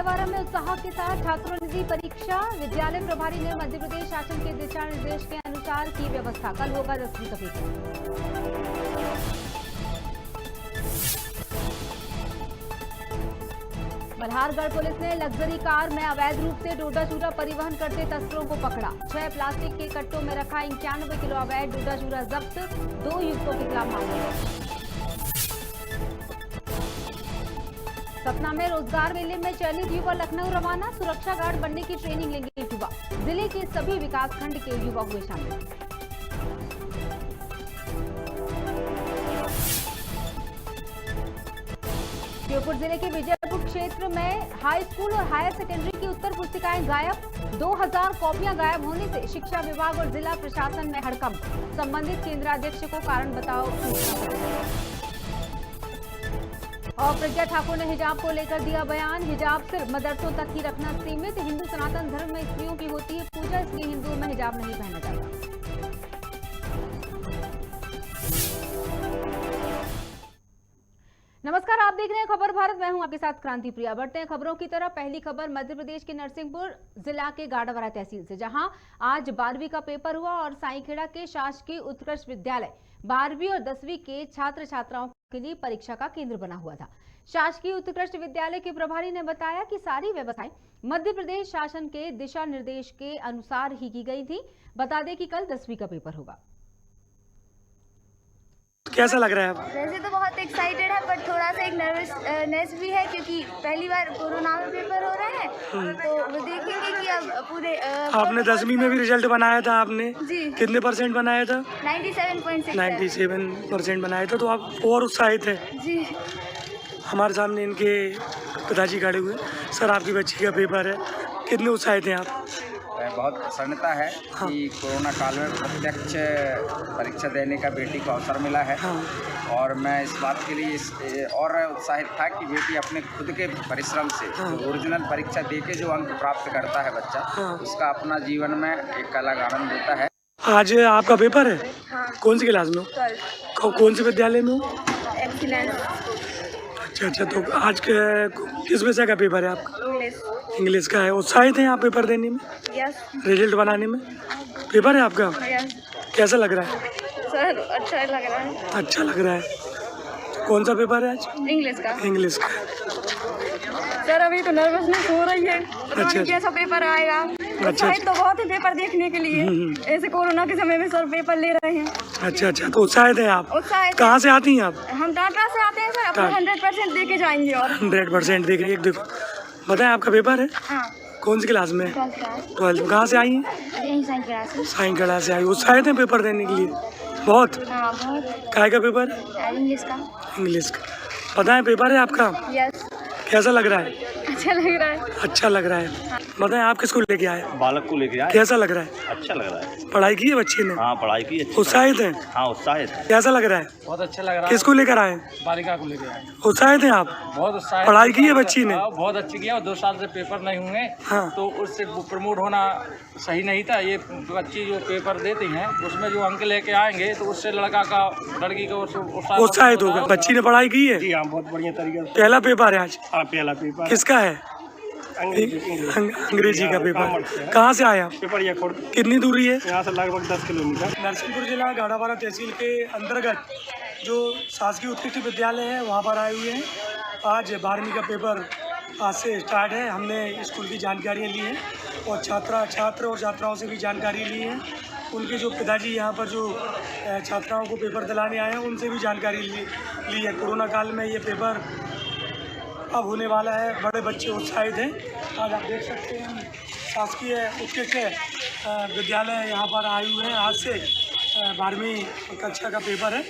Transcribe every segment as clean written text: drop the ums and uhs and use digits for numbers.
गाड़ावाड़ा में उत्साह के साथ छात्रों ने दी परीक्षा। विद्यालय प्रभारी ने मध्य प्रदेश शासन के दिशा निर्देश के अनुसार की व्यवस्था। कल होगा 10वीं का पेपर। मल्हारगढ़ पुलिस ने लग्जरी कार में अवैध रूप से डोडा चूरा परिवहन करते तस्करों को पकड़ा। 6 प्लास्टिक के कट्टों में रखा 91 किलो अवैध डोडा चूरा जब्त। 2 युवकों के खिलाफ मामला। सतना में रोजगार मेले में चयनित युवा लखनऊ रवाना। सुरक्षा गार्ड बनने की ट्रेनिंग लेंगे युवा। जिले के सभी विकासखंड के युवा हुए शामिल। श्योपुर जिले के विजयपुर क्षेत्र में हाई स्कूल और हायर सेकेंडरी की उत्तर पुस्तिकाएं गायब। 2000 कॉपियां गायब होने से शिक्षा विभाग और जिला प्रशासन में हड़कंप। संबंधित केंद्राध्यक्ष को कारण बताओ और प्रज्ञा ठाकुर ने हिजाब को लेकर दिया बयान। हिजाब सिर्फ मदरसों तक ही रखना सीमित। हिंदू सनातन धर्म में स्त्रियों की होती है पूजा, इसलिए हिंदुओं में हिजाब नहीं पहना जाता। नमस्कार, आप देख रहे हैं खबर भारत। मैं हूं आपके साथ क्रांति प्रिया। बढ़ते हैं खबरों की तरफ। पहली खबर मध्य प्रदेश के नरसिंहपुर जिला के गाड़ावाड़ा तहसील से, जहां आज 12वीं का पेपर हुआ और साईखेड़ा के शासकीय उत्कृष्ट विद्यालय 12वीं और 10वीं के छात्र छात्राओं के लिए परीक्षा का केंद्र बना हुआ था। शासकीय उत्कृष्ट विद्यालय के प्रभारी ने बताया कि सारी व्यवस्थाएं मध्य प्रदेश शासन के दिशा निर्देश के अनुसार ही की गई थी। बता दें कि कल 10वीं का पेपर होगा। कैसा लग रहा है? वैसे तो बहुत एक्साइटेड है, पर थोड़ा सा एक नर्वसनेस भी है, क्योंकि पहली बार कोरोना में पेपर हो रहे हैं। तो वो देखेंगे कि अब पूरे आपने 10वीं में भी रिजल्ट बनाया था आपने जी। कितने % बनाया था? 97.6 बनाया था। तो आप और उत्साहित है जी। हमारे सामने इनके पिताजी खड़े हुए। सर, आपकी बच्ची का पेपर है, कितने उत्साहित हैं आप? बहुत प्रसन्नता है कि कोरोना काल में प्रत्यक्ष परीक्षा देने का बेटी को अवसर मिला है। और मैं इस बात के लिए और उत्साहित था कि बेटी अपने खुद के परिश्रम से जो ओरिजिनल परीक्षा देके जो अंक प्राप्त करता है बच्चा, उसका अपना जीवन में एक अलग आनंद होता है। आज आपका पेपर है? हाँ। कौन सी क्लास में हो? कौन से विद्यालय में हो? अच्छा, तो आज किस विषय का पेपर है आपका? इंग्लिश का है। उत्साहित हैं आप पेपर देने में? यस। रिजल्ट बनाने में? पेपर है आपका? यस। कैसा लग रहा है? सर अच्छा लग रहा है। अच्छा लग रहा है। कौन सा पेपर है आज? इंग्लिश का। इंग्लिश का। सर अभी तो नर्वसनेस हो रही है, पता नहीं कैसा पेपर आएगा। उत्साहित तो बहुत है पेपर देखने के लिए। ऐसे कोरोना के समय में सर पेपर ले रहे हैं। अच्छा, तो उत्साहित हैं आप? उत्साहित। कहाँ से आती हैं आप? हम टाटा से आते हैं सर। अपना 100% दे के जाएंगे। और 100% देख रही है। देखो, बताएं, आपका पेपर है? हाँ। कौन सी क्लास में? 12। कहाँ से आई हैं? साईखेड़ा से आई। उत्साहित हैं पेपर देने के लिए? बहुत। हाँ, बहुत। काय का पेपर? इंग्लिश का। इंग्लिश का। बताएं, पेपर है आपका? यस। कैसा लग रहा है? अच्छा लग रहा है। अच्छा लग रहा है। बताएं, आप किसको लेके आए? बालक को लेके आए। कैसा लग रहा है? अच्छा लग रहा है। पढ़ाई की है बच्चे ने? हाँ, पढ़ाई की। उत्साहित हैं? हाँ, उत्साहित है। कैसा लग रहा है? बहुत अच्छा लग रहा है। किसको लेकर आए? बालिका को लेकर आए। उत्साहित हैं आप? बहुत उत्साहित। पढ़ाई की है बच्ची ने? बहुत अच्छी किया। 2 साल से पेपर नहीं हुए। हाँ। तो उससे प्रमोट होना सही नहीं था। ये बच्ची जो पेपर देती हैं उसमें जो अंक लेके आएंगे तो उससे लड़का का लड़की का उत्साहित होगा। बच्ची ने पढ़ाई की है? जी हाँ, बहुत बढ़िया तरीके से। पहला पेपर है आज? हाँ, पहला पेपर। किसका है? अंग्रेजी का पेपर। कहाँ से आया? पेपर ये खोड़। कितनी दूरी है? यहाँ से लगभग 10 किलोमीटर। नरसिंहपुर जिला गाड़ावाड़ा तहसील के अंतर्गत जो शासकीय उत्कृष्ट विद्यालय है वहाँ पर आए हुए हैं। आज 12वीं का पेपर आज से स्टार्ट है। हमने स्कूल की जानकारियाँ ली हैं और छात्र और छात्राओं से भी जानकारी ली है। उनके जो पिताजी यहाँ पर जो छात्राओं को पेपर दिलाने आए हैं उनसे भी जानकारी ली है। कोरोना काल में ये पेपर अब होने वाला है। बड़े बच्चे उत्साहित हैं। आज आप देख सकते हैं शासकीय उत्कृष्ट विद्यालय यहाँ पर आए हुए हैं। आज से 12वीं कक्षा का पेपर है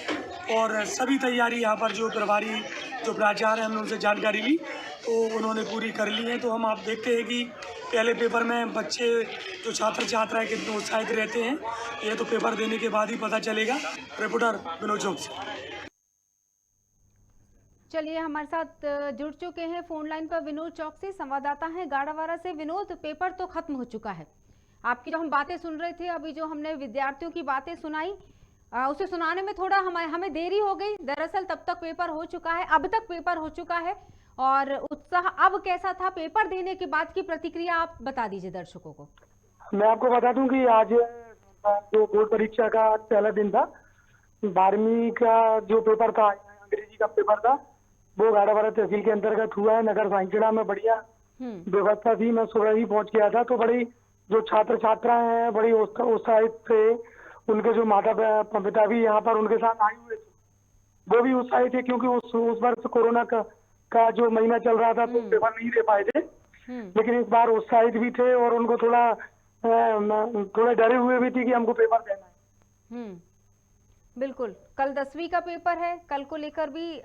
और सभी तैयारी यहाँ पर जो प्रभारी जो प्राचार्य हैं हमने उनसे जानकारी ली तो उन्होंने पूरी कर ली है। तो हम आप देखते हैं कि पहले पेपर में बच्चे जो छात्र छात्राएँ कितने उत्साहित रहते हैं, ये तो पेपर देने के बाद ही पता चलेगा। रिपोर्टर विनोद चौकसी। चलिए, हमारे साथ जुड़ चुके हैं फोन लाइन पर विनोद चौकसी, संवाददाता हैं गाड़ावाड़ा से। विनोद, पेपर तो खत्म हो चुका है। आपकी जो हम बातें सुन रहे थे, अभी जो हमने विद्यार्थियों की बातें सुनाई, उसे सुनाने में थोड़ा हमें देरी हो गई। दरअसल तब तक पेपर हो चुका है, अब तक पेपर हो चुका है और उत्साह अब कैसा था? पेपर देने के बाद की प्रतिक्रिया आप बता दीजिए दर्शकों को। मैं आपको बता दूं कि आज जो बोर्ड परीक्षा का पहला दिन था, 12वीं का जो पेपर था, अंग्रेजी का पेपर था, वो गाड़ावारा तहसील के अंतर्गत हुआ है। नगर साइंखेड़ा में बढ़िया व्यवस्था थी। मैं सुबह ही पहुंच गया था, तो बड़ी जो छात्र छात्राएं हैं बड़ी उत्साहित थे। उनके जो माता पिता भी यहाँ पर उनके साथ आए हुए थे, वो भी उत्साहित थे, क्योंकि उस वर्ष कोरोना का जो महीना चल रहा था तो पेपर नहीं दे पाए थे। लेकिन इस बार उत्साहित भी थे और उनको थोड़ा डरे हुए भी थे कि हमको पेपर देना है। बिल्कुल, कल 10वीं का पेपर है। कल को लेकर भी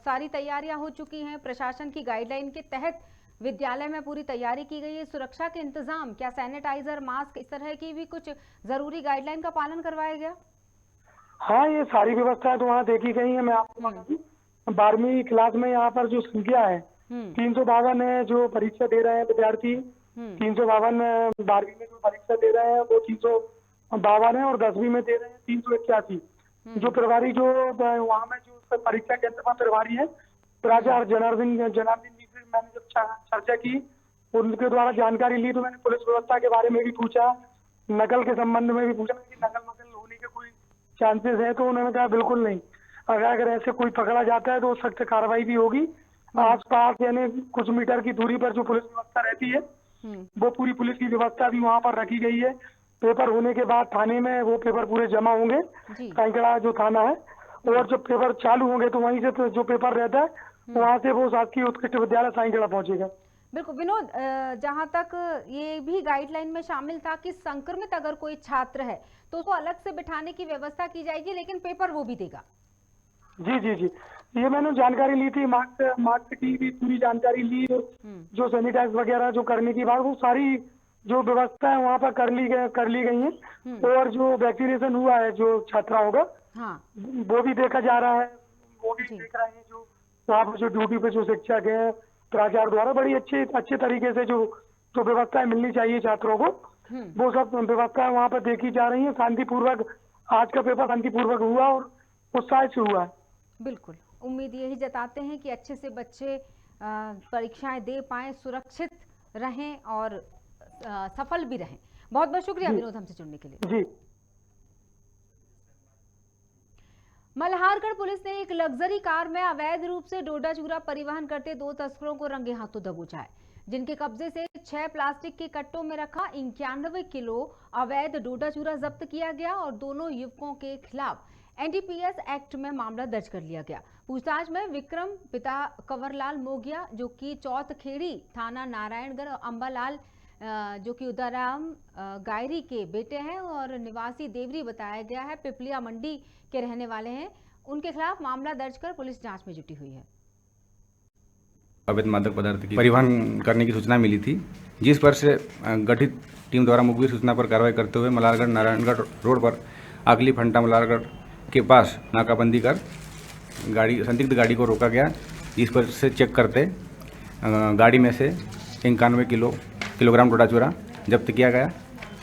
सारी तैयारियां हो चुकी हैं। प्रशासन की गाइडलाइन के तहत विद्यालय में पूरी तैयारी की गई है। सुरक्षा के इंतजाम, क्या सैनिटाइजर, मास्क, इस तरह की भी कुछ जरूरी गाइडलाइन का पालन करवाया गया? हाँ, ये सारी व्यवस्थाएं तो वहाँ देखी गई है। मैं आपको बता दूं, 12वीं क्लास में यहाँ पर जो संख्या है 352 है जो परीक्षा दे रहे हैं विद्यार्थी। 352 12वीं में जो परीक्षा दे रहे हैं वो 352 है, और 10वीं में दे रहे हैं 381। जो प्रभारी जो वहाँ में जो परीक्षा केंद्र में प्रभारी है प्राचार्य जनार्दन जी से मैंने जब चर्चा की, उनके द्वारा जानकारी ली, तो मैंने पुलिस व्यवस्था के बारे में भी पूछा, नकल के संबंध में भी पूछा कि नकल मकल होने के कोई चांसेस है, तो उन्होंने कहा बिल्कुल नहीं। अगर ऐसे कोई पकड़ा जाता है तो सख्त कार्रवाई भी होगी। आसपास यानी कुछ मीटर की दूरी पर जो पुलिस व्यवस्था रहती है वो पूरी पुलिस की व्यवस्था भी वहाँ पर रखी गई है। पेपर होने के बाद थाने में वो पेपर पूरे जमा होंगे, साइंखेड़ा जो थाना है, और जब पेपर चालू होंगे तो वहीं से जो पेपर रहता है वहाँ से वो शासकीय उत्कृष्ट विद्यालय साइंखेड़ा पहुँचेगा। बिल्कुल विनोद, जहां तक ये भी गाइडलाइन में शामिल था कि संक्रमित अगर कोई छात्र है तो उसको अलग से बिठाने की व्यवस्था की जाएगी, लेकिन पेपर वो भी देगा। जी जी जी, ये मैंने जानकारी ली थी। मास्क की भी पूरी जानकारी ली, जो सैनिटाइज वगैरह जो करने की बात, वो सारी जो व्यवस्था है वहाँ पर कर ली गई है। और जो वैक्सीनेशन हुआ है जो छात्राओं का, वो भी देखा जा रहा है, वो भी देख रहे हैं। जो वहाँ पर जो ड्यूटी पे जो शिक्षक है प्राचार्य द्वारा बड़ी अच्छे तरीके से जो व्यवस्थाएं मिलनी चाहिए छात्रों को, वो सब व्यवस्थाएं वहाँ पर देखी जा रही है। शांतिपूर्वक आज का पेपर शांतिपूर्वक हुआ और उत्साह से हुआ है। बिल्कुल, उम्मीद यही जताते हैं कि अच्छे से बच्चे परीक्षाएं दे पाएं, सुरक्षित रहें और सफल भी रहें। बहुत बहुत शुक्रिया विनोद हमसे जुड़ने के लिए। जी। मल्हारगढ़ पुलिस ने एक लग्जरी कार में अवैध रूप से डोडा चूरा परिवहन करते 2 तस्करों को रंगे हाथों दबोचा है, जिनके कब्जे से 6 प्लास्टिक के कट्टों में रखा 91 किलो अवैध डोडा चूरा जब्त किया गया और दोनों युवकों के खिलाफ NDPS एक्ट में मामला दर्ज कर लिया गया। पूछताछ में विक्रम पिता कंवरलाल मोगिया जो कि चौथखेड़ी थाना नारायणगढ़, अंबालाल जो कि उदाराम गायरी के बेटे हैं और निवासी देवरी बताया गया है, पिपलिया मंडी के रहने वाले हैं, उनके खिलाफ मामला दर्ज कर पुलिस जांच में जुटी हुई है। अवैध मादक पदार्थ की परिवहन करने की सूचना मिली थी, जिस पर से गठित टीम द्वारा मुखबिर सूचना पर कार्रवाई करते हुए मल्हारगढ़ नारायणगढ़ रोड पर आगली फंटा मल्हारगढ़ के पास नाकाबंदी कर संदिग्ध गाड़ी को रोका गया, जिस पर से चेक करते गाड़ी में से 91 किलोग्राम डोडा चूरा जब्त किया गया।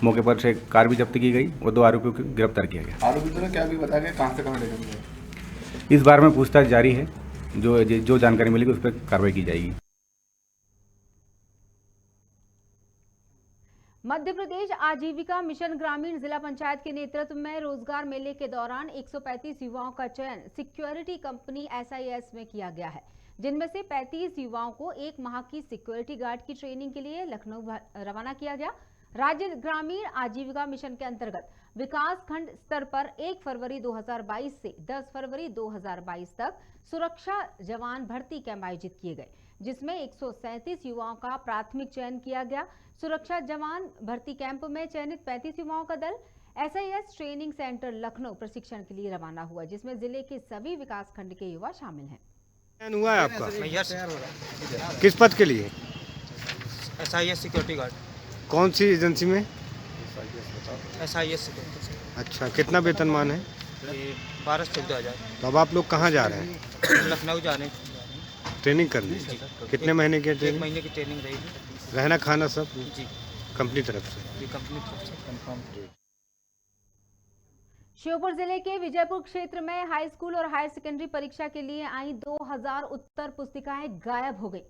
मौके पर से कार भी जब्त की गई और 2 आरोपियों को गिरफ्तार किया गया। आरोपियों ने क्या भी बताया गया, कहाँ से कहाँ लेकर गए? इस बार में पूछताछ जारी है, जो जानकारी मिलेगी उस पर कार्रवाई की जाएगी। मध्य प्रदेश आजीविका मिशन ग्रामीण जिला पंचायत के नेतृत्व में रोजगार मेले के दौरान 135 युवाओं का चयन सिक्योरिटी कंपनी SIS में किया गया है, जिनमें से 35 युवाओं को 1 माह की सिक्योरिटी गार्ड की ट्रेनिंग के लिए लखनऊ रवाना किया गया। राज्य ग्रामीण आजीविका मिशन के अंतर्गत विकास खंड स्तर पर 1 फरवरी 2022 से 10 फरवरी 2022 तक सुरक्षा जवान भर्ती कैंप आयोजित किए गए, जिसमें 137 युवाओं का प्राथमिक चयन किया गया। सुरक्षा जवान भर्ती कैंप में चयनित 35 युवाओं का दल SIS ट्रेनिंग सेंटर लखनऊ प्रशिक्षण के लिए रवाना हुआ, जिसमें जिले के सभी विकास खंड के युवा शामिल हैं। हुआ है आपका किस पद के लिए? SIS security guard. कौन सी एजेंसी में? SIS security. अच्छा, कितना वेतनमान है? 12 से 14,000। तो अब आप लोग कहाँ जा रहे हैं? लखनऊ जाने ट्रेनिंग करने। कितने महीने की ट्रेनिंग? 1 महीने की ट्रेनिंग रहेगी। रहना खाना सब जी कंपनी तरफ से? जी कंपनी तरफ से कंफर्म। श्योपुर जिले के विजयपुर क्षेत्र में हाई स्कूल और हायर सेकेंडरी परीक्षा के लिए आई 2000 उत्तर पुस्तिकाएं गायब हो गई।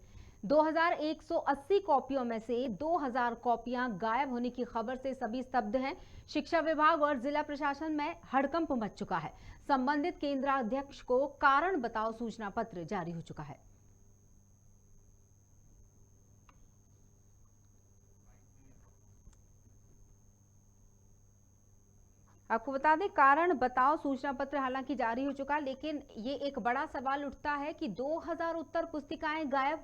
2180 कॉपियों में से 2000 कॉपियां गायब होने की खबर से सभी स्तब्ध हैं। शिक्षा विभाग और जिला प्रशासन में हड़कंप मच चुका है। संबंधित केंद्राध्यक्ष को कारण बताओ सूचना पत्र जारी हो चुका है। आपको बता दें, कारण बताओ सूचना पत्र हालांकि जारी हो चुका है, लेकिन ये एक बड़ा सवाल उठता है कि 2000 उत्तर पुस्तिकाएं गायब,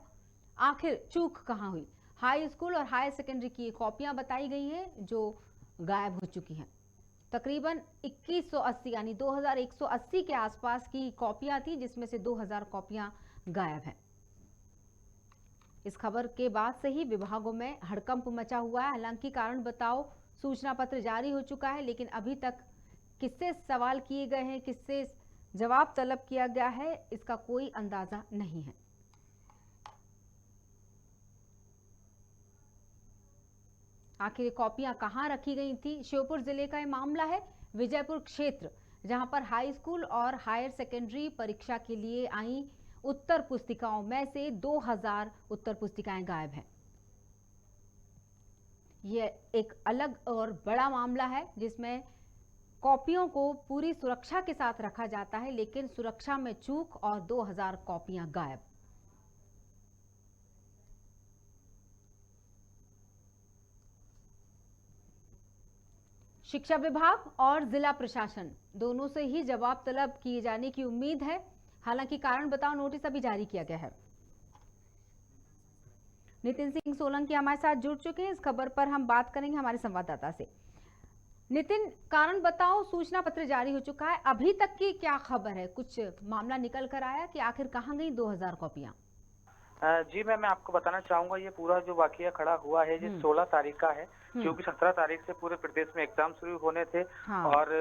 आखिर चूक कहां हुई। हाई स्कूल और हायर सेकेंडरी की कॉपियां बताई गई हैं जो गायब हो चुकी हैं। तकरीबन 2180 यानी 2180 के आसपास की कॉपियां थी, जिसमें से 2000 कॉपियां गायब हैं। इस खबर के बाद से ही विभागों में हड़कंप मचा हुआ है। हालांकि कारण बताओ सूचना पत्र जारी हो चुका है, लेकिन अभी तक किससे सवाल किए गए हैं, किससे जवाब तलब किया गया है, इसका कोई अंदाजा नहीं है। आखिर ये कॉपियां कहां रखी गई थी? श्योपुर जिले का ये मामला है, विजयपुर क्षेत्र, जहां पर हाई स्कूल और हायर सेकेंडरी परीक्षा के लिए आई उत्तर पुस्तिकाओं में से 2000 उत्तर पुस्तिकाएं गायब हैं। यह एक अलग और बड़ा मामला है, जिसमें कॉपियों को पूरी सुरक्षा के साथ रखा जाता है, लेकिन सुरक्षा में चूक और 2000 कॉपियां गायब। शिक्षा विभाग और जिला प्रशासन दोनों से ही जवाब तलब किए जाने की उम्मीद है। हालांकि कारण बताओ नोटिस अभी जारी किया गया है। नितिन सिंह सोलंकी हमारे साथ जुड़ चुके हैं। इस खबर पर हम बात करेंगे हमारे संवाददाता से। नितिन, कारण बताओ सूचना पत्र जारी हो चुका है, अभी तक की क्या खबर है? कुछ मामला निकल कर आया कि आखिर कहां गई 2000 कॉपियां? जी मैं आपको बताना चाहूंगा, ये पूरा जो वाकया खड़ा हुआ है ये 16 तारीख का है, क्योंकि 17 तारीख से पूरे प्रदेश में एग्जाम शुरू होने थे। हाँ। और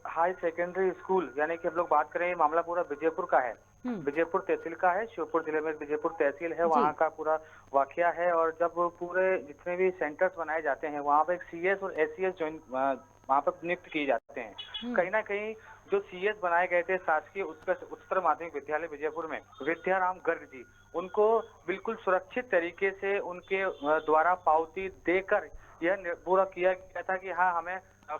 हाई सेकेंडरी स्कूल यानी कि हम लोग बात करें, ये मामला पूरा विजयपुर का है, विजयपुर तहसील का है। श्योपुर जिले में विजयपुर तहसील है, वहाँ का पूरा वाकया है। और जब पूरे जितने भी सेंटर्स बनाए जाते हैं, वहाँ पे एक CS और SCS ज्वाइन वहाँ पर नियुक्त किए जाते हैं। कहीं ना कहीं जो CS बनाए गए थे शासकीय उच्चतर माध्यमिक विद्यालय विजयपुर में, विद्याराम गर्ग जी, उनको बिल्कुल सुरक्षित तरीके से उनके द्वारा पावती देकर यह पूरा किया गया था कि हाँ, हमें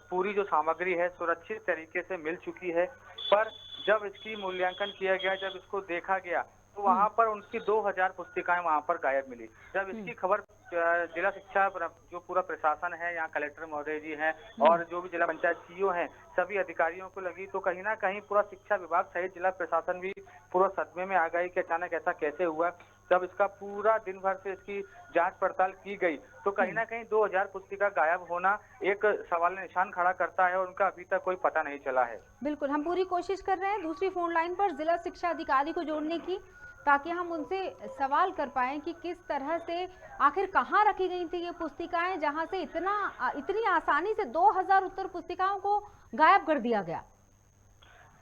पूरी जो सामग्री है सुरक्षित तरीके से मिल चुकी है। पर जब इसकी मूल्यांकन किया गया, जब इसको देखा गया, तो वहाँ पर उनकी 2000 पुस्तिकाएं वहाँ पर गायब मिली। जब इसकी खबर जिला शिक्षा जो पूरा प्रशासन है, यहाँ कलेक्टर महोदय जी हैं और जो भी जिला पंचायत CO हैं, सभी अधिकारियों को लगी, तो कहीं ना कहीं पूरा शिक्षा विभाग सहित जिला प्रशासन भी पूरा सदमे में आ गई कि अचानक ऐसा कैसे हुआ। जब इसका पूरा दिन भर से इसकी जांच पड़ताल की गई, तो कहीं ना कहीं 2000 पुस्तिका गायब होना एक सवाल निशान खड़ा करता है और उनका अभी तक कोई पता नहीं चला है। बिल्कुल, हम पूरी कोशिश कर रहे हैं दूसरी फोन लाइन पर जिला शिक्षा अधिकारी को जोड़ने की, ताकि हम उनसे सवाल कर पाएं कि किस तरह से आखिर कहां रखी गई थी ये पुस्तिकाएं, जहां से इतनी आसानी से 2000 उत्तर पुस्तिकाओं को गायब कर दिया गया।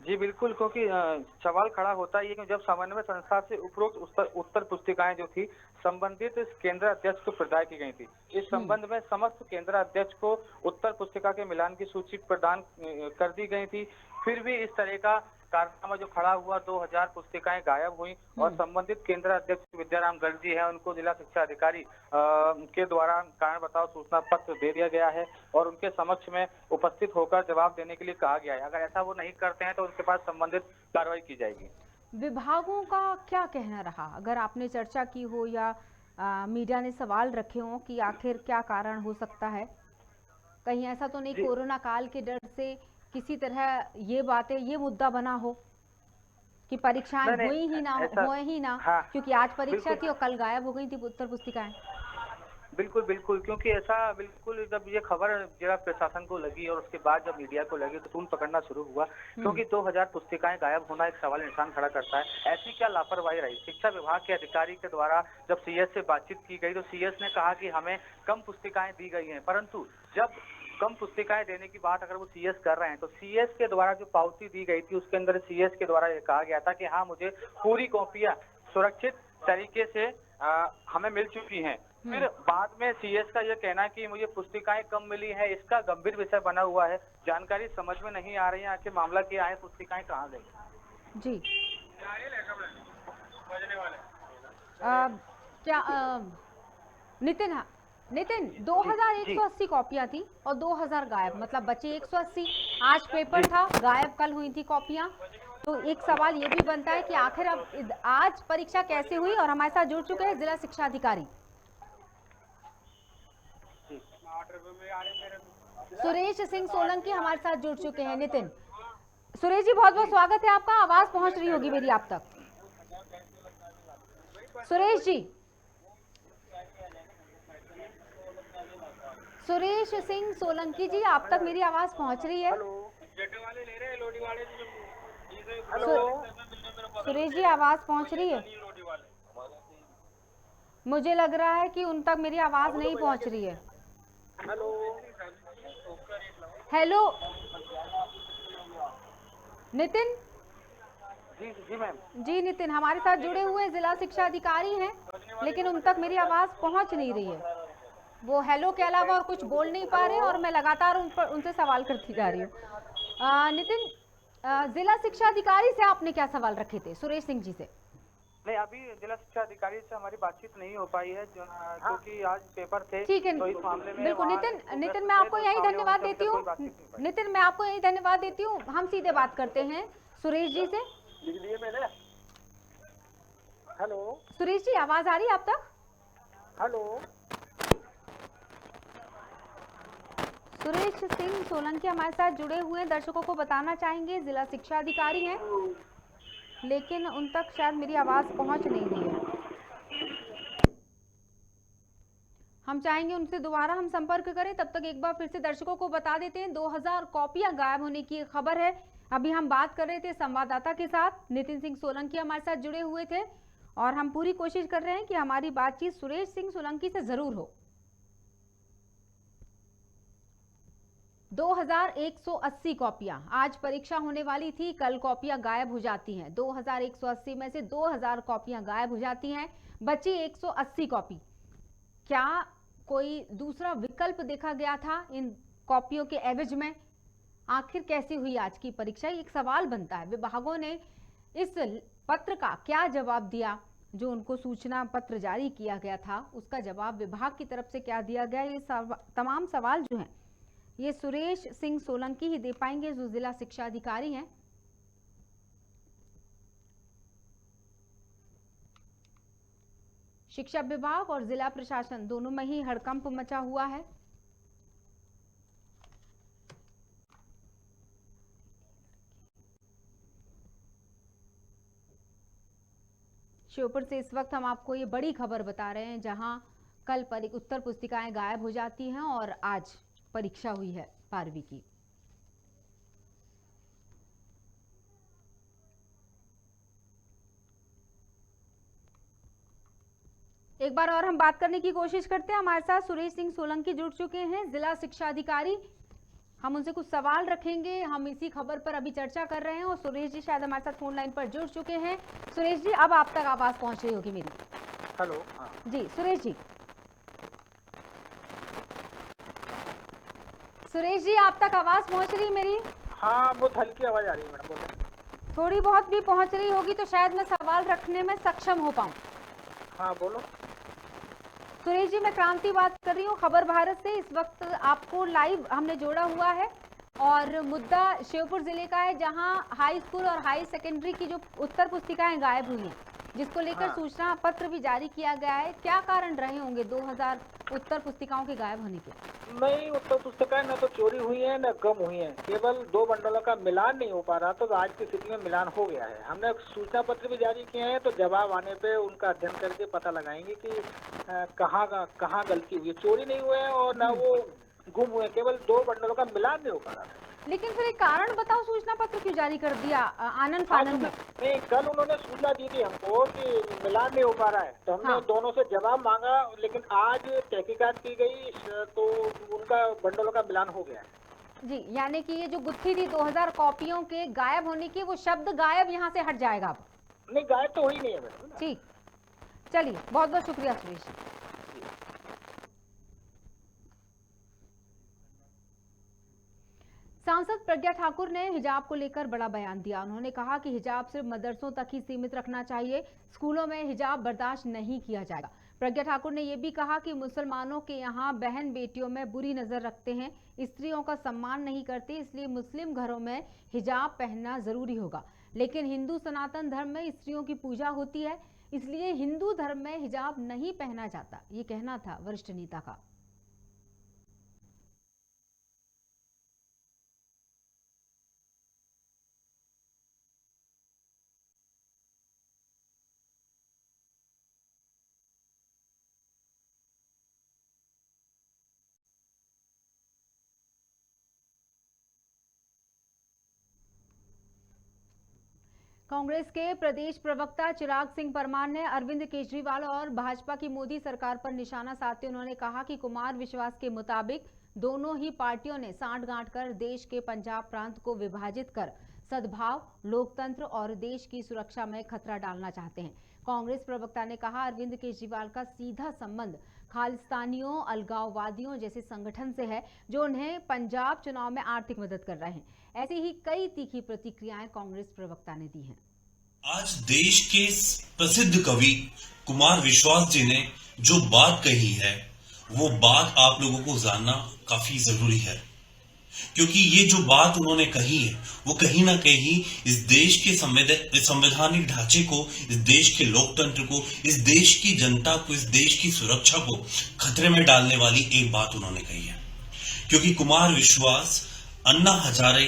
जी बिल्कुल, क्योंकि सवाल खड़ा होता है कि जब समन्वय संस्था से उपरोक्त उत्तर पुस्तिकाएं जो थी संबंधित केंद्र अध्यक्ष को प्रदान की गई थी, इस संबंध में समस्त केंद्र अध्यक्ष को उत्तर पुस्तिका के मिलान की सूची प्रदान कर दी गई थी। फिर भी इस तरह का कारनामा जो खड़ा हुआ, 2000 पुस्तिकाएं गायब हुई और संबंधित केंद्र अध्यक्ष विद्याराम गर्ग जी है, उनको जिला शिक्षा अधिकारी के द्वारा कारण बताओ सूचना पत्र दे दिया गया है और उनके समक्ष में उपस्थित होकर जवाब देने के लिए कहा गया है। अगर ऐसा वो नहीं करते हैं तो उनके पास संबंधित कार्रवाई की जाएगी। विभागों का क्या कहना रहा, अगर आपने चर्चा की हो या मीडिया ने सवाल रखे हो कि आखिर क्या कारण हो सकता है? कहीं ऐसा तो नहीं कोरोना काल के डर से किसी तरह ये मुद्दा बना हो कि परीक्षाएं हुई ही ना, हाँ, क्योंकि आज परीक्षा थी और कल गायब हो गई थी उत्तर पुस्तिकाएं। बिल्कुल बिल्कुल, क्योंकि ऐसा बिल्कुल जब ये खबर जिला प्रशासन को लगी और उसके बाद जब मीडिया को लगी तो तूल पकड़ना शुरू हुआ, क्योंकि 2000 पुस्तिकाएं गायब होना एक सवाल निशान खड़ा करता है। ऐसी क्या लापरवाही रही? शिक्षा विभाग के अधिकारी के द्वारा जब CS से बातचीत की गई तो CS ने कहा कि हमें कम पुस्तिकाएं दी गई हैं, परंतु जब कम पुस्तिकाएं देने की बात अगर वो CS कर रहे हैं तो CS के द्वारा जो पावती दी गई थी उसके अंदर CS के द्वारा ये कहा गया था कि हाँ, मुझे पूरी कॉपियां सुरक्षित तरीके से हमें मिल चुकी हैं। फिर बाद में सीएस का यह कहना है कि मुझे पुस्तिकाएं कम मिली है, इसका गंभीर विषय बना हुआ है। जानकारी समझ में नहीं आ रही है आखिर मामला क्या है, पुस्तिकाएं कहाँ गई। जी क्या नितिन 2180 कॉपियां थी और 2000 गायब, मतलब बचे 180। आज पेपर था, गायब कल हुई थी कॉपियां। तो एक सवाल ये भी बनता है कि आखिर अब आज परीक्षा कैसे हुई। और हमारे साथ जुड़ चुके हैं जिला शिक्षा अधिकारी सुरेश सिंह सोलंकी हमारे साथ जुड़ चुके हैं। नितिन, सुरेश जी बहुत बहुत स्वागत है आपका। आवाज पहुंच रही होगी मेरी आप तक। सुरेश जी, सुरेश सिंह सोलंकी जी, आप तक मेरी आवाज पहुंच रही है? सुरेश जी आवाज पहुंच रही है? मुझे लग रहा है कि उन तक मेरी आवाज नहीं पहुंच रही है। हेलो नितिन। जी मैम। जी नितिन, हमारे साथ जुड़े हुए जिला शिक्षा अधिकारी हैं, लेकिन उन तक मेरी आवाज पहुंच नहीं रही है। वो हेलो के अलावा और कुछ बोल नहीं पा रहे और मैं लगातार उनसे सवाल करती जा रही हूँ। नितिन, जिला शिक्षा अधिकारी से आपने क्या सवाल रखे थे सुरेश सिंह जी से? नहीं, अभी जिला शिक्षा अधिकारी से हमारी बातचीत नहीं हो पाई है क्योंकि आज पेपर थे। ठीक है, तो इस मामले में बिल्कुल नितिन मैं आपको यही धन्यवाद देती हूँ। नितिन मैं आपको यही धन्यवाद देती हूँ। हम सीधे बात करते हैं सुरेश जी से। लिख दिए मैंने। हेलो सुरेश जी, आवाज आ रही है आप तक? हेलो सुरेश सिंह सोलंकी हमारे साथ जुड़े हुए हैं। दर्शकों को बताना चाहेंगे जिला शिक्षा अधिकारी हैं, लेकिन उन तक शायद मेरी आवाज पहुंच नहीं रही है। हम चाहेंगे उनसे दोबारा हम संपर्क करें। तब तक एक बार फिर से दर्शकों को बता देते हैं 2000 कॉपियां गायब होने की खबर है। अभी हम बात कर रहे थे संवाददाता के साथ, नितिन सिंह सोलंकी हमारे साथ जुड़े हुए थे और हम पूरी कोशिश कर रहे हैं कि हमारी बातचीत सुरेश सिंह सोलंकी से जरूर हो। 2180 कॉपियां आज परीक्षा होने वाली थी, कल कॉपियां गायब हो जाती हैं। 2180 में से 2000 कॉपियां गायब हो जाती हैं, बची 180 कॉपी। क्या कोई दूसरा विकल्प देखा गया था इन कॉपियों के एवज में? आखिर कैसी हुई आज की परीक्षा, एक सवाल बनता है। विभागों ने इस पत्र का क्या जवाब दिया? जो उनको सूचना पत्र जारी किया गया था उसका जवाब विभाग की तरफ से क्या दिया गया? ये तमाम सवाल जो हैं ये सुरेश सिंह सोलंकी ही दे पाएंगे, जो जिला शिक्षा अधिकारी हैं। शिक्षा विभाग और जिला प्रशासन दोनों में ही हड़कंप मचा हुआ है। श्योपुर से इस वक्त हम आपको ये बड़ी खबर बता रहे हैं, जहां कल उत्तर पुस्तिकाएं गायब हो जाती हैं और आज परीक्षा हुई है 12वीं की। एक बार और हम बात करने की कोशिश करते हैं। हमारे साथ सुरेश सिंह सोलंकी जुड़ चुके हैं, जिला शिक्षा अधिकारी। हम उनसे कुछ सवाल रखेंगे। हम इसी खबर पर अभी चर्चा कर रहे हैं और सुरेश जी शायद हमारे साथ फोन लाइन पर जुड़ चुके हैं। सुरेश जी, अब आप तक आवाज पहुंच रही होगी मेरी। हेलो जी सुरेश जी। सुरेश जी, आप तक आवाज पहुंच रही मेरी? हाँ, बहुत हल्की आवाज आ रही है मैडम, बोलो। थोड़ी बहुत भी पहुंच रही होगी तो शायद मैं सवाल रखने में सक्षम हो पाऊं। हाँ बोलो। सुरेश जी, मैं क्रांति बात कर रही हूँ खबर भारत से। इस वक्त आपको लाइव हमने जोड़ा हुआ है और मुद्दा श्योपुर जिले का है, जहां हाई स्कूल और हाई सेकेंडरी की जो उत्तर पुस्तिकाएं गायब हुई हैं, जिसको लेकर सूचना पत्र भी जारी किया गया है। क्या कारण रहे होंगे 2000 उत्तर पुस्तिकाओं के गायब होने के? नहीं, उत्तर पुस्तिकाएं न तो चोरी हुई है न गुम हुई है, केवल 2 बंडलों का मिलान नहीं हो पा रहा, तो आज की स्थिति में मिलान हो गया है। हमने सूचना पत्र भी जारी किए हैं, तो जवाब आने पे उनका अध्ययन करके पता लगाएंगे कि कहाँ गलती हुई है। चोरी नहीं हुए हैं और न वो गुम हुए, केवल 2 बंडलों का मिलान नहीं हो पा रहा है। लेकिन फिर एक कारण बताओ, सूचना पत्र क्यों जारी कर दिया आनंद फानंद में? नहीं, कल उन्होंने सूचना दी थी हमको कि मिलान नहीं हो पा रहा है, तो हमने दोनों से जवाब मांगा, लेकिन आज तहकीकात की गई तो उनका बंडलों का मिलान हो गया है। जी, यानी कि ये जो गुत्थी थी 2000 कॉपियों के गायब होने की, वो शब्द गायब यहाँ से हट जाएगा अब? नहीं, गायब तो हो ही नहीं है मैडम। ठीक, चलिए, बहुत बहुत शुक्रिया सुरेश। सांसद प्रज्ञा ठाकुर ने हिजाब को लेकर बड़ा बयान दिया। उन्होंने कहा कि हिजाब सिर्फ मदरसों तक ही सीमित रखना चाहिए, स्कूलों में हिजाब बर्दाश्त नहीं किया जाएगा। प्रज्ञा ठाकुर ने यह भी कहा कि मुसलमानों के यहाँ बहन बेटियों में बुरी नजर रखते हैं, स्त्रियों का सम्मान नहीं करते, इसलिए मुस्लिम घरों में हिजाब पहनना जरूरी होगा। लेकिन हिंदू सनातन धर्म में स्त्रियों की पूजा होती है, इसलिए हिंदू धर्म में हिजाब नहीं पहना जाता, ये कहना था वरिष्ठ नेता का। कांग्रेस के प्रदेश प्रवक्ता चिराग सिंह परमार ने अरविंद केजरीवाल और भाजपा की मोदी सरकार पर निशाना साधते उन्होंने कहा कि कुमार विश्वास के मुताबिक दोनों ही पार्टियों ने सांठ-गांठ कर देश के पंजाब प्रांत को विभाजित कर सद्भाव, लोकतंत्र और देश की सुरक्षा में खतरा डालना चाहते हैं। कांग्रेस प्रवक्ता ने कहा, अरविंद केजरीवाल का सीधा संबंध खालिस्तानियों, अलगाववादियों जैसे संगठन से है, जो उन्हें पंजाब चुनाव में आर्थिक मदद कर रहे हैं। ऐसी ही कई तीखी प्रतिक्रियाएं कांग्रेस प्रवक्ता ने दी हैं। आज देश के प्रसिद्ध कवि कुमार विश्वास जी ने जो बात कही है, वो बात आप लोगों को जानना काफी जरूरी है, क्योंकि ये जो बात उन्होंने कही है वो कहीं ना कहीं इस देश के संवैधानिक ढांचे को, इस देश के लोकतंत्र को, इस देश की जनता को, इस देश की सुरक्षा को खतरे में डालने वाली एक बात उन्होंने कही है। क्योंकि कुमार विश्वास अन्ना हजारे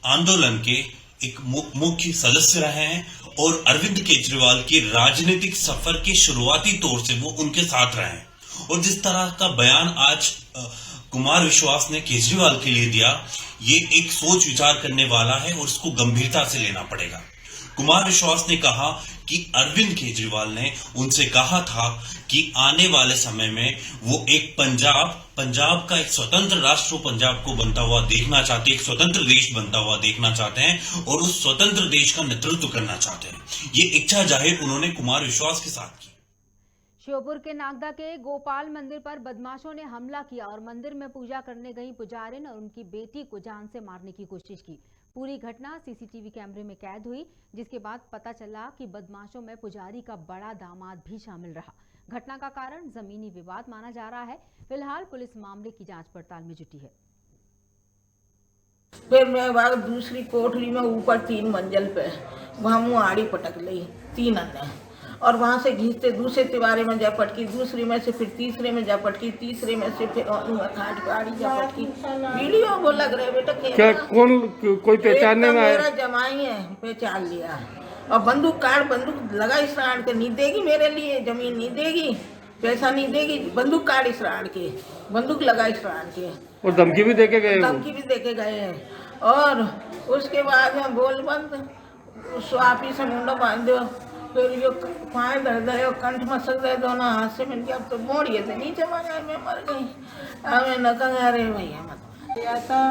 आंदोलन के एक मुख्य सदस्य रहे हैं और अरविंद केजरीवाल के राजनीतिक सफर के शुरुआती तौर से वो उनके साथ रहे हैं। और जिस तरह का बयान आज कुमार विश्वास ने केजरीवाल के लिए दिया, ये एक सोच विचार करने वाला है और इसको गंभीरता से लेना पड़ेगा। कुमार विश्वास ने कहा कि अरविंद केजरीवाल ने उनसे कहा था कि आने वाले समय में वो एक पंजाब का एक स्वतंत्र राष्ट्र पंजाब को बनता हुआ देखना चाहते हैं, एक स्वतंत्र देश बनता हुआ देखना चाहते हैं और उस स्वतंत्र देश का नेतृत्व करना चाहते हैं। ये इच्छा जाहिर उन्होंने कुमार विश्वास के साथ की। श्योपुर के नागदा के गोपाल मंदिर पर बदमाशों ने हमला किया और मंदिर में पूजा करने गई पुजारिन और उनकी बेटी को जान से मारने की कोशिश की। पूरी घटना सीसीटीवी कैमरे में कैद हुई, जिसके बाद पता चला कि बदमाशों में पुजारी का बड़ा दामाद भी शामिल रहा। घटना का कारण जमीनी विवाद माना जा रहा है। फिलहाल पुलिस मामले की जांच पड़ताल में जुटी है। फिर मैं वहाँ दूसरी कोठरी में ऊपर 3 मंजिल पे वहाँ मुँह आड़ी पटक ली 3 अन्य, और वहाँ से घींचते दूसरे तिवारे में जा पटकी, दूसरी में से फिर तीसरे में जा पटकी, तीसरे में से फिर खाट पे आड़ी जा पटकी। वीडियो वो लग रहे बेटा क्या कौन कोई पहचानने में आया? मेरा जमाई है, पहचान लिया। और बंदूक लगा इस राण के, नहीं देगी मेरे लिए, जमीन नहीं देगी, पैसा नहीं देगी, बंदूक काट इस राण के, बंदूक लगा इस राण के। और धमकी भी देके गए? धमकी भी देके गए हैं। और उसके बाद में बोल बंद स्वापी से मुंडो बांध दो, फिर यो पाए दर्द है, कंठ मसक दे दोनों हाथ से मिल गया। अब तो मोड़िए थे नीचे मारे, मैं मर गई। हमें न कहा अरे भैया मत था।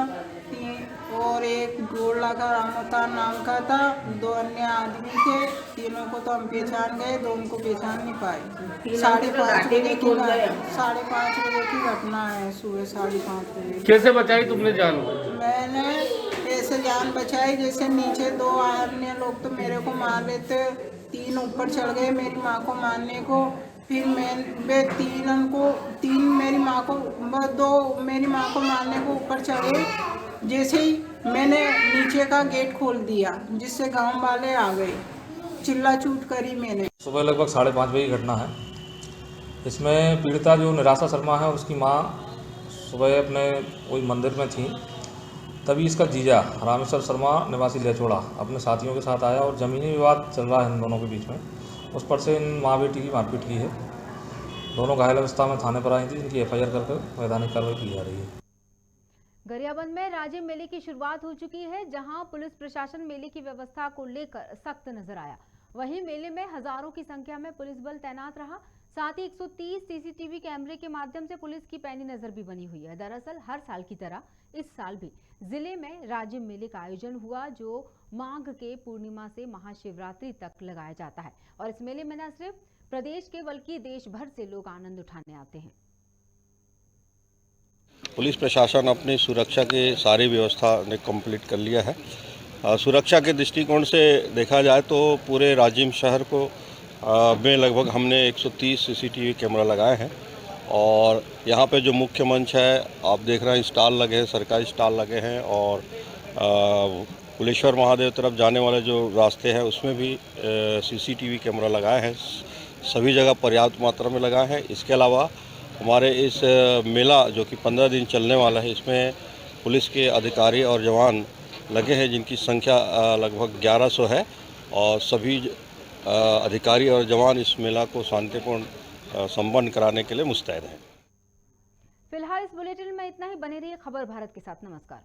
और एक गोला का रामता नाम का था, 2 अन्य आदमी थे, तीनों को तो हम पहचान गए, 2 को पहचान नहीं पाए। 5:30 बजे की घटना है, सुबह 5:30 बजे। कैसे बचाई तुमने जान? मैंने ऐसे जान बचाई जैसे नीचे 2 अन्य लोग तो मेरे को मार रहे थे, 3 ऊपर चढ़ गए मेरी माँ को मारने को। फिर मैं 3 मेरी माँ को 2 मेरी माँ को मारने को ऊपर चढ़े। जैसे ही मैंने नीचे का गेट खोल दिया, जिससे गांव वाले आ गए, चिल्ला चूट करी मैंने। सुबह लगभग 5:30 बजे की घटना है। इसमें पीड़िता जो निराशा शर्मा है, उसकी माँ सुबह अपने वही मंदिर में थी, तभी इसका जीजा रामेश्वर शर्मा निवासी लेचोड़ा अपने साथियों के साथ आया और ज़मीनी विवाद चल रहा है इन दोनों के बीच में। उस पर से इन माँ बेटी की मारपीट की है। दोनों घायल अवस्था में थाने पर आई थी, जिनकी FIR करके वैधानिक कार्रवाई की जा रही है। गरियाबंद में राज्य मेले की शुरुआत हो चुकी है, जहां पुलिस प्रशासन मेले की व्यवस्था को लेकर सख्त नजर आया। वहीं मेले में हजारों की संख्या में पुलिस बल तैनात रहा। साथ ही 130 सीसीटीवी कैमरे के माध्यम से पुलिस की पैनी नजर भी बनी हुई है। दरअसल हर साल की तरह इस साल भी जिले में राज्य मेले का आयोजन हुआ, जो माघ के पूर्णिमा से महाशिवरात्रि तक लगाया जाता है और इस मेले में न सिर्फ प्रदेश के बल्कि देश भर से लोग आनंद उठाने आते हैं। पुलिस प्रशासन अपनी सुरक्षा की सारी व्यवस्था ने कंप्लीट कर लिया है। सुरक्षा के दृष्टिकोण से देखा जाए तो पूरे राजिम शहर को में लगभग हमने 130 सीसीटीवी कैमरा लगाए हैं और यहाँ पे जो मुख्य मंच है आप देख रहे हैं, स्टॉल लगे हैं, सरकारी स्टॉल लगे हैं और कुलेश्वर महादेव तरफ जाने वाले जो रास्ते हैं उसमें भी सीसीटीवी कैमरा लगाए हैं। सभी जगह पर्याप्त मात्रा में लगाए हैं। इसके अलावा हमारे इस मेला जो कि 15 दिन चलने वाला है, इसमें पुलिस के अधिकारी और जवान लगे हैं जिनकी संख्या लगभग 1100 है और सभी अधिकारी और जवान इस मेला को शांतिपूर्ण संपन्न कराने के लिए मुस्तैद हैं। फिलहाल इस बुलेटिन में इतना ही। बने रहिए खबर भारत के साथ। नमस्कार।